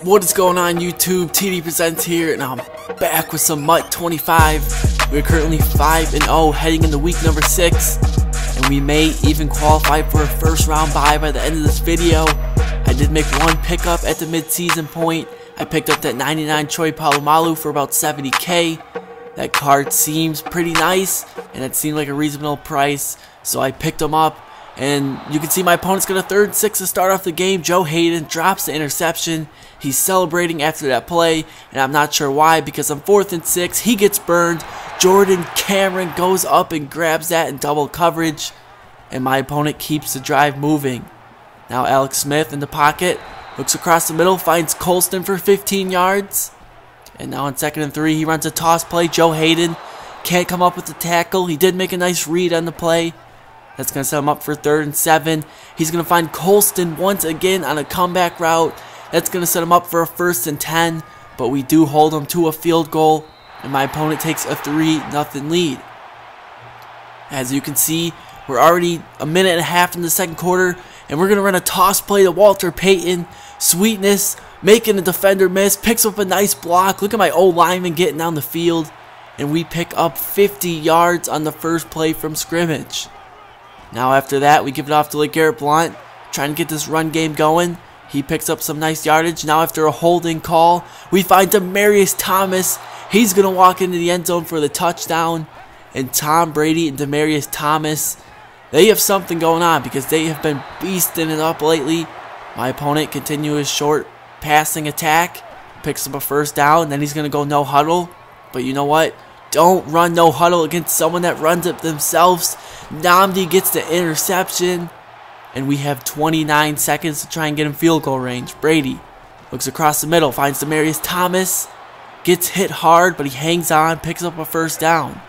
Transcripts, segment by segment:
What is going on YouTube? TD Presents here, and I'm back with some MUT 25. We're currently 5-0 heading into week number 6, and we may even qualify for a first round bye by the end of this video. I did make one pickup at the mid-season point. I picked up that 99 Troy Polamalu for about 70k. That card seems pretty nice, and it seemed like a reasonable price, so I picked him up. And you can see my opponent's got a 3rd and 6 to start off the game. Joe Hayden drops the interception. He's celebrating after that play, and I'm not sure why, because on 4th and 6, he gets burned. Jordan Cameron goes up and grabs that in double coverage, and my opponent keeps the drive moving. Now Alex Smith in the pocket, looks across the middle, finds Colston for 15 yards. And now on 2nd and 3, he runs a toss play. Joe Hayden can't come up with the tackle. He did make a nice read on the play. That's going to set him up for 3rd and 7. He's going to find Colston once again on a comeback route. That's going to set him up for a 1st and 10. But we do hold him to a field goal, and my opponent takes a 3-0 lead. As you can see, we're already a minute and a half in the 2nd quarter, and we're going to run a toss play to Walter Payton. Sweetness, making the defender miss, picks up a nice block. Look at my old lineman getting down the field. And we pick up 50 yards on the first play from scrimmage. Now after that, we give it off to LeGarrette Blount, trying to get this run game going. He picks up some nice yardage. Now after a holding call, we find Demaryius Thomas. He's going to walk into the end zone for the touchdown. And Tom Brady and Demaryius Thomas, they have something going on because they have been beasting it up lately. My opponent continues his short passing attack, picks up a 1st down, then he's going to go no huddle. But you know what? Don't run no huddle against someone that runs it themselves. Namdi gets the interception, and we have 29 seconds to try and get in field goal range. Brady looks across the middle, finds Demaryius Thomas, gets hit hard, but he hangs on, picks up a 1st down.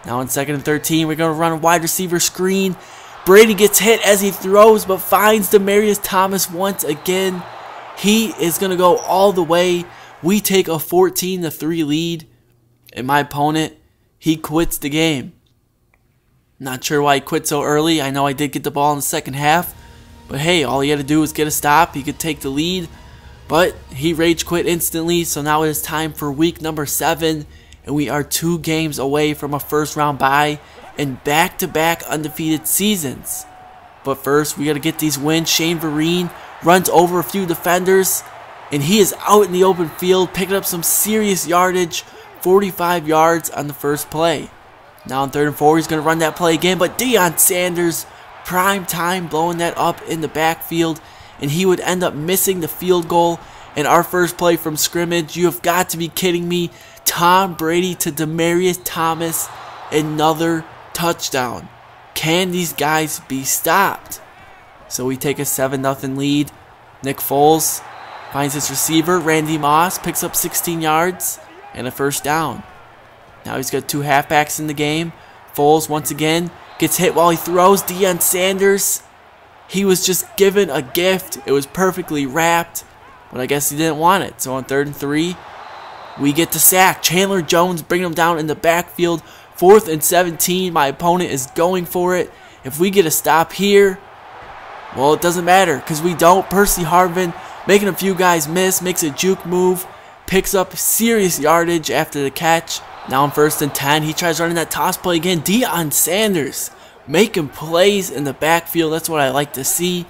Now on 2nd and 13, we're going to run a wide receiver screen. Brady gets hit as he throws, but finds Demaryius Thomas once again. He is going to go all the way. We take a 14-3 lead. And my opponent, he quits the game. Not sure why he quit so early. I know I did get the ball in the 2nd half. But hey, all he had to do was get a stop. He could take the lead. But he rage quit instantly. So now it is time for week number 7. And we are 2 games away from a first round bye. And back-to-back undefeated seasons. But first, we got to get these wins. Shane Vereen runs over a few defenders. And he is out in the open field, picking up some serious yardage. 45 yards on the first play. Now on 3rd and 4, he's going to run that play again, but Deion Sanders, prime time, blowing that up in the backfield, and he would end up missing the field goal. And our first play from scrimmage, you have got to be kidding me. Tom Brady to Demaryius Thomas, another touchdown. Can these guys be stopped? So we take a 7-0 lead. Nick Foles finds his receiver, Randy Moss, picks up 16 yards. And a 1st down. Now he's got 2 halfbacks in the game. Foles once again gets hit while he throws. Deion Sanders, he was just given a gift. It was perfectly wrapped, but I guess he didn't want it. So on 3rd and 3, we get the sack. Chandler Jones bringing him down in the backfield. 4th and 17. My opponent is going for it. If we get a stop here, well, it doesn't matter because we don't. Percy Harvin making a few guys miss, makes a juke move. Picks up serious yardage after the catch. Now on 1st and 10, he tries running that toss play again. Deion Sanders making plays in the backfield. That's what I like to see.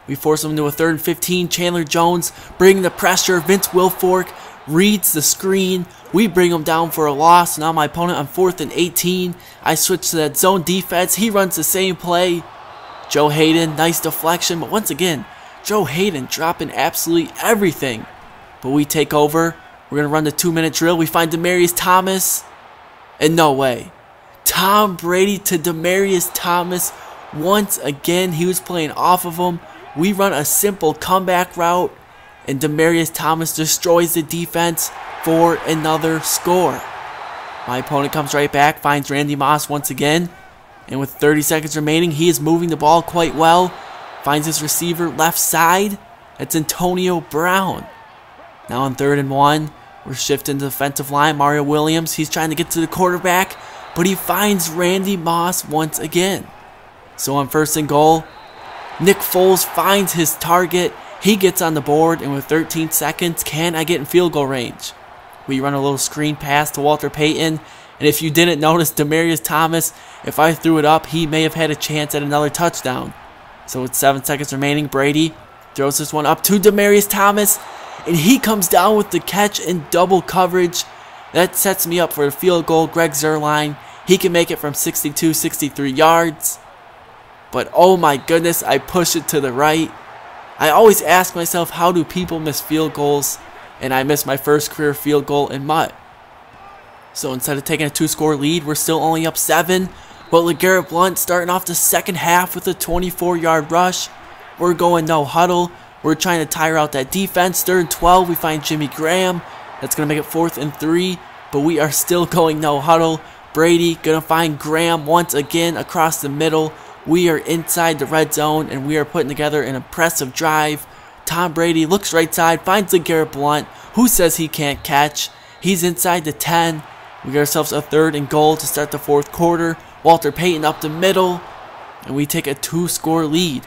We force him into a 3rd and 15. Chandler Jones bringing the pressure. Vince Wilfork reads the screen. We bring him down for a loss. Now my opponent on 4th and 18. I switch to that zone defense. He runs the same play. Joe Hayden, nice deflection. But once again, Joe Hayden dropping absolutely everything. But we take over. We're going to run the 2-minute drill. We find Demaryius Thomas. And no way. Tom Brady to Demaryius Thomas. Once again, he was playing off of him. We run a simple comeback route. And Demaryius Thomas destroys the defense for another score. My opponent comes right back. Finds Randy Moss once again. And with 30 seconds remaining, he is moving the ball quite well. Finds his receiver left side. That's Antonio Brown. Now on 3rd and 1, we're shifting to the defensive line. Mario Williams, he's trying to get to the quarterback, but he finds Randy Moss once again. So on 1st and goal, Nick Foles finds his target. He gets on the board, and with 13 seconds, can I get in field goal range? We run a little screen pass to Walter Payton, and if you didn't notice, Demaryius Thomas, if I threw it up, he may have had a chance at another touchdown. So with 7 seconds remaining, Brady throws this one up to Demaryius Thomas, and he comes down with the catch in double coverage. That sets me up for a field goal. Greg Zuerlein, he can make it from 62, 63 yards. But oh my goodness, I push it to the right. I always ask myself, how do people miss field goals? And I missed my first career field goal in MUT. So instead of taking a 2-score lead, we're still only up 7. But LeGarrette Blount starting off the second half with a 24-yard rush. We're going no huddle. We're trying to tire out that defense. 3rd and 12, we find Jimmy Graham. That's going to make it 4th and 3. But we are still going no huddle. Brady going to find Graham once again across the middle. We are inside the red zone, and we are putting together an impressive drive. Tom Brady looks right side, finds LeGarrette Blount, who says he can't catch. He's inside the 10. We get ourselves a 3rd and goal to start the 4th quarter. Walter Payton up the middle, and we take a 2-score lead.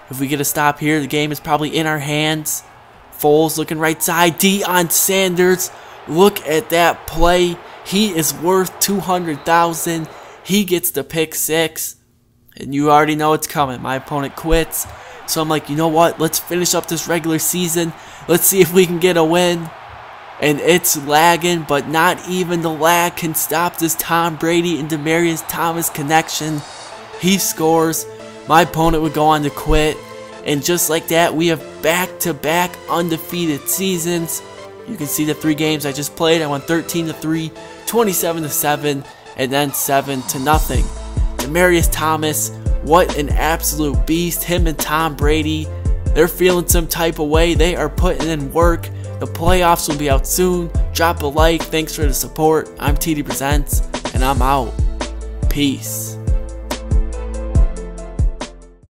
If we get a stop here, the game is probably in our hands. Foles looking right side. Deion Sanders, look at that play. He is worth $200,000. He gets the pick 6, and you already know it's coming. My opponent quits, so I'm like, you know what? Let's finish up this regular season. Let's see if we can get a win. And it's lagging, but not even the lag can stop this Tom Brady and Demaryius Thomas connection. He scores. My opponent would go on to quit. And just like that, we have back-to-back undefeated seasons. You can see the 3 games I just played. I won 13-3, 27-7, and then 7-0. Demaryius Thomas, what an absolute beast. Him and Tom Brady, they're feeling some type of way. They are putting in work. The playoffs will be out soon. Drop a like. Thanks for the support. I'm TD Presents, and I'm out. Peace.